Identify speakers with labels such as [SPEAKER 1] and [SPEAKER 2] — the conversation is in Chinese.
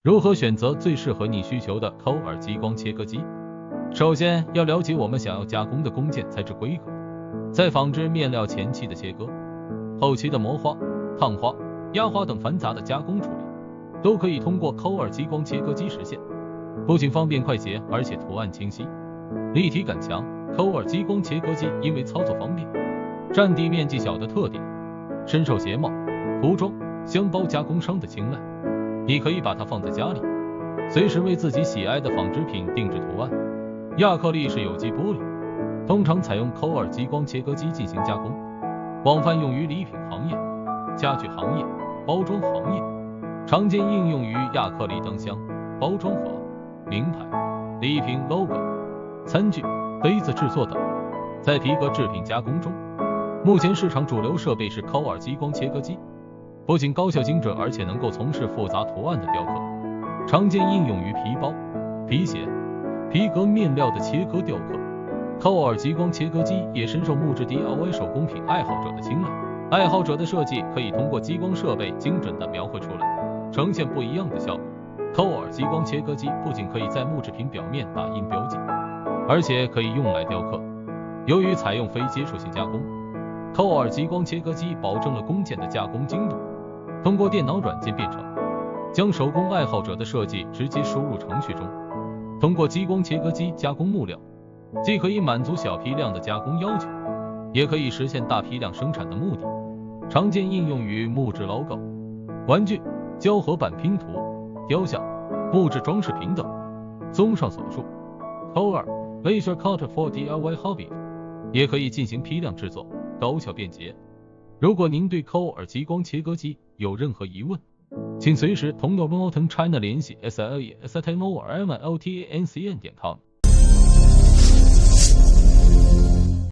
[SPEAKER 1] 如何选择最适合你需求的抠耳激光切割机？首先要了解我们想要加工的工件材质规格，在纺织面料前期的切割、后期的磨花、烫花、压花等繁杂的加工处理，都可以通过抠耳激光切割机实现。不仅方便快捷，而且图案清晰，立体感强。抠耳激光切割机因为操作方便、占地面积小的特点，深受鞋帽、服装、箱包加工商的青睐。你可以把它放在家里，随时为自己喜爱的纺织品定制图案。亚克力是有机玻璃，通常采用抠耳激光切割机进行加工，广泛用于礼品行业、家具行业、包装行业，常见应用于亚克力灯箱、包装盒、名牌、礼品 logo、餐具、杯子制作等。在皮革制品加工中，目前市场主流设备是抠耳激光切割机，不仅高效精准，而且能够从事复杂图案的雕刻，常见应用于皮包、皮鞋、皮革面料的切割雕刻。抠耳激光切割机也深受木质 DIY 手工品爱好者的青睐。爱好者的设计可以通过激光设备精准地描绘出来，呈现不一样的效果。抠耳激光切割机不仅可以在木制品表面打印标记，而且可以用来雕刻。由于采用非接触性加工，抠耳激光切割机保证了工件的加工精度。通过电脑软件编程，将手工爱好者的设计直接输入程序中。通过激光切割机加工木料，既可以满足小批量的加工要求，也可以实现大批量生产的目的。常见应用于木质 logo、玩具、胶合板拼图、雕像、木质装饰品等。综上所述，抠耳 Laser Cutter for DIY Hobby 也可以进行批量制作，高效便捷。如果您对抠耳激光切割机有任何疑问，请随时同 Northern China 联系 SLE@normaltancn.com。